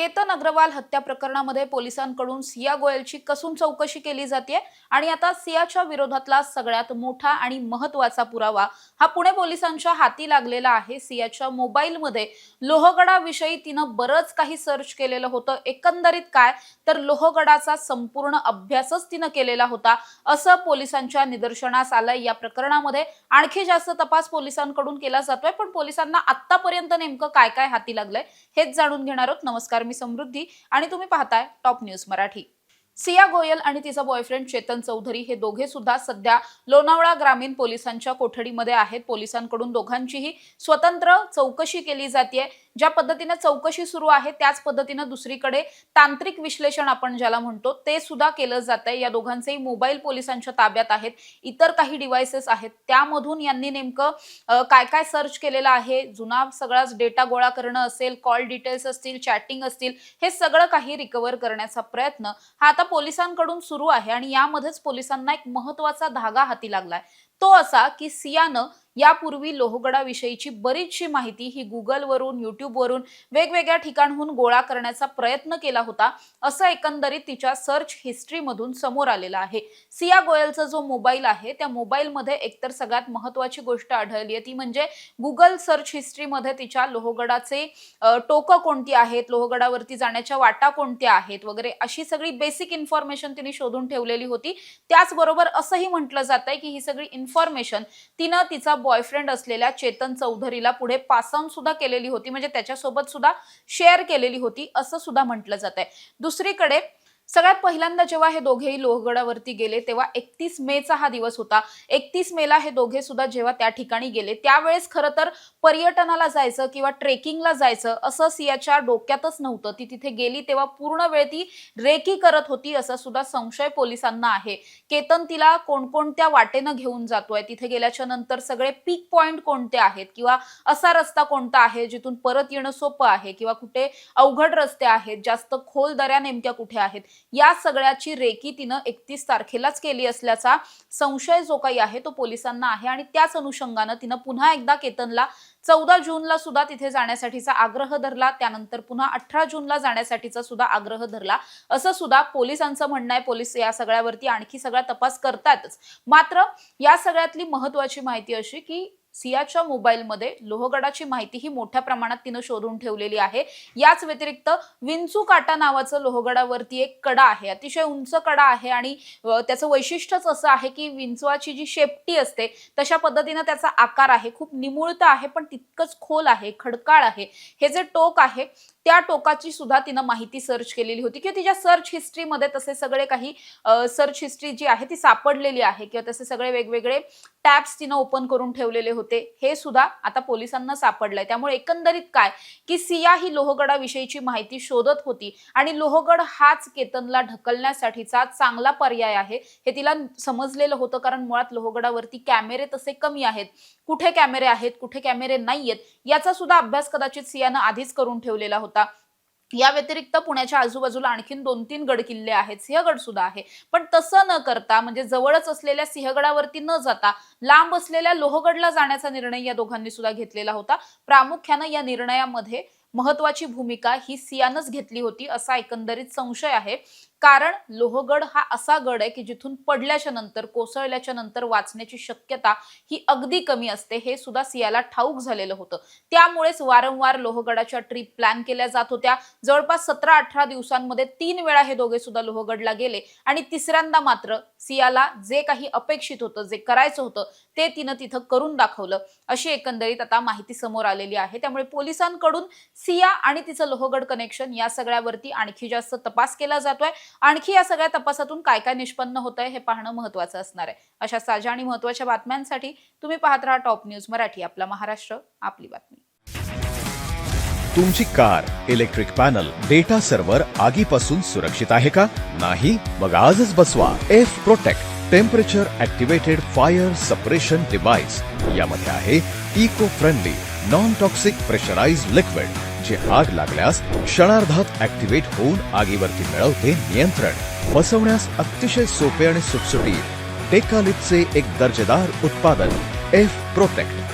केतन अग्रवाल हत्या प्रकरणामध्ये पोलिसांकडून सिया गोयलची कसून चौकशी केली जाते आणि आता सियाच्या विरोधातला सगळ्यात मोठा आणि महत्त्वाचा पुरावा हा पुणे पोलिसांच्या हाती लागलेला आहे। सियाच्या मोबाईलमध्ये लोहगडाविषयी तिनं बरंच काही सर्च केलेलं होतं। एकंदरीत काय तर लोहगडाचा संपूर्ण अभ्यासच तिनं केलेला होता असं पोलिसांच्या निदर्शनास आलंय। या प्रकरणामध्ये आणखी जास्त तपास पोलिसांकडून केला जातोय, पण पोलिसांना आतापर्यंत नेमकं काय काय हाती लागलंय हेच जाणून घेणार आहोत। नमस्कार, मी समृद्धी आणि तुम्ही पाहताय टॉप न्यूज मराठी। सिया गोयल आणि तिचा बॉयफ्रेंड चेतन चौधरी हे दोघे सुद्धा सध्या लोणावळा ग्रामीण पोलिसांच्या कोठडीमध्ये आहेत। पोलिसांकडून दोघांचीही स्वतंत्र चौकशी केली जाते। ज्या पद्धतीने चौकशी सुरू आहे त्याच पद्धतीने दुसरीकडे तांत्रिक विश्लेषण आपण ज्याला म्हणतो ते सुद्धा केलं जातंय। या दोघांचेही मोबाईल पोलिसांच्या ताब्यात आहेत, इतर काही डिव्हाइसेस आहेत, त्यामधून यांनी नेमकं काय काय सर्च केलेलं आहे, जुना सगळाच डेटा गोळा करणं असेल, कॉल डिटेल्स असतील, चॅटिंग असतील, हे सगळं काही रिकव्हर करण्याचा प्रयत्न हा आता पोलिसांकडून सुरू आहे। आणि यामध्येच पोलिसांना एक महत्त्वाचा धागा हाती लागलाय, तो असा की सियानं यापूर्वी लोहगडाविषयीची बरीचशी माहिती ही गुगलवरून, यूट्यूबवरून, वेगवेगळ्या ठिकाणाहून गोळा करण्याचा प्रयत्न केला होता असं एकंदरीत तिच्या सर्च हिस्ट्रीमधून समोर आलेलं आहे। सिया गोयलचा जो मोबाईल आहे त्या मोबाईलमध्ये एकतर सगळ्यात महत्त्वाची गोष्ट आढळली आहे ती म्हणजे गुगल सर्च हिस्ट्रीमध्ये तिच्या लोहगडाचे टोकं कोणती आहेत, लोहगडावरती जाण्याच्या वाटा कोणत्या आहेत वगैरे अशी सगळी बेसिक इन्फॉर्मेशन तिने शोधून ठेवलेली होती। त्याचबरोबर असंही म्हटलं जातंय की ही सगळी इन्फॉर्मेशन तिनं तिचा बॉयफ्रेंड असलेल्या चेतन चौधरीला पुढे पास ऑन सुद्धा केलेली होती, म्हणजे त्याच्यासोबत सुद्धा शेअर केलेली होती असं सुद्धा म्हटलं जातंय। दुसरीकडे सगळ्यात पहिल्यांदा जेव्हा हे दोघेही लोहगडावरती गेले तेव्हा 31 मेचा हा दिवस होता। 31 मेला हे दोघे सुद्धा जेव्हा त्या ठिकाणी गेले त्यावेळेस खरं तर पर्यटनाला जायचं किंवा ट्रेकिंगला जायचं असं सियाच्या डोक्यातच नव्हतं। ती तिथे गेली तेव्हा पूर्ण वेळ ती रेकी करत होती असा सुद्धा संशय पोलिसांना आहे। केतन तिला कोणकोणत्या वाटेनं घेऊन जातोय, तिथे गेल्याच्या नंतर सगळे पीक पॉइंट कोणते आहेत किंवा असा रस्ता कोणता आहे जिथून परत येणं सोपं आहे किंवा कुठे अवघड रस्ते आहेत, जास्त खोल दऱ्या नेमक्या कुठे आहेत, या सगळ्याची रेकी तिनं 31 तारखेलाच केली असल्याचा संशय जो काही आहे तो पोलिसांना आहे। आणि त्याच अनुषंगानं तिनं पुन्हा एकदा केतनला 14 जूनला सुद्धा तिथे जाण्यासाठीचा आग्रह धरला, त्यानंतर पुन्हा 18 जूनला जाण्यासाठीचा सुद्धा आग्रह धरला असं सुद्धा पोलिसांचं म्हणणं आहे। पोलीस या सगळ्यावरती आणखी सगळा तपास करतायतच, मात्र या सगळ्यातली महत्त्वाची माहिती अशी की सियाच्या मोबाईलमध्ये लोहगडाची माहिती ही मोठ्या प्रमाणात तिनं शोधून ठेवलेली आहे। याच व्यतिरिक्त विंचू काटा नावाचं लोहगडावरती एक कडा आहे, अतिशय उंच कडा आहे आणि त्याचं वैशिष्ट्यच असं आहे की विंचवाची जी शेपटी असते तशा पद्धतीने त्याचा आकार आहे, खूप निमुळत आहे पण तितकंच खोल आहे, खडकाळ आहे। हे जे टोक आहे त्या टोकाची सुद्धा तिनं माहिती सर्च केलेली होती किंवा तिच्या सर्च हिस्ट्रीमध्ये तसे सगळे काही सर्च हिस्ट्री जी आहे ती सापडलेली आहे किंवा तसे सगळे वेगवेगळे टॅब्स तिनं ओपन करून ठेवलेले होते, हे सुद्धा आता पोलिसांना सापडलंय। त्यामुळे एकंदरीत काय की सिया ही लोहगडाविषयीची माहिती शोधत होती आणि लोहगड हाच केतनला ढकलण्यासाठीचा चांगला पर्याय आहे हे तिला समजलेलं होतं, कारण मुळात लोहगडावरती कॅमेरे तसे कमी आहेत, कुठे कॅमेरे आहेत कुठे कॅमेरे नाहीयेत याचा सुद्धा अभ्यास कदाचित सियानं आधीच करून ठेवलेला होता। या व्यतिरिक्त पुण्याच्या आजूबाजूला आणखीन 2-3 गड किल्ले आहेत, सिंहगड सुद्धा आहे, पण तसं न करता म्हणजे जवळच असलेल्या सिंहगडावरती न जाता लांब असलेल्या लोहगडला जाण्याचा निर्णय या दोघांनी सुद्धा घेतलेला होता। प्रामुख्याने या निर्णयामध्ये महत्त्वाची भूमिका ही सियानच घेतली होती असा एकंदरीत संशय आहे, कारण लोहगड हा असा गड आहे की जिथून पडल्याच्या नंतर, कोसळल्याच्या नंतर वाचण्याची शक्यता ही अगदी कमी असते, हे सुद्धा सियाला ठाऊक झालेलं होतं। त्यामुळेच वारंवार लोहगडाच्या ट्रिप प्लॅन केल्या जात होत्या। जवळपास 17-18 दिवसांमध्ये 3 वेळा हे दोघे सुद्धा लोहगडला गेले आणि तिसऱ्यांदा मात्र सियाला जे काही अपेक्षित होतं, जे करायचं होतं ते तिनं तिथं करून दाखवलं अशी एकंदरीत आता माहिती समोर आलेली आहे। त्यामुळे पोलिसांकडून सिया आणि तिचं लोहगड कनेक्शन या सगळ्यावरती आणखी जास्त तपास केला जातोय। आणखी या सगळ्या तपासातून काय काय निष्पन्न होतंय हे पाहणं महत्त्वाचं असणार आहे। अशा ताज्या आणि महत्त्वाच्या बातम्यांसाठी तुम्ही पाहत राहा टॉप न्यूज मराठी, आपला महाराष्ट्र आपली बातमी। तुमची car, electric panel, data server आगीपासून सुरक्षित आहे का? नाही? मग आजच बसवा F protect temperature activated fire suppression device. यामध्ये आहे eco friendly non toxic pressurised liquid जे आग लागल्यास क्षणार्धात ऍक्टिव्हेट होऊन आगीवरती मिळवते नियंत्रण। बसवण्यास अतिशय सोपे आणि सुटसुटीत टेकालिपचे एक दर्जेदार उत्पादन एफ प्रोटेक्ट।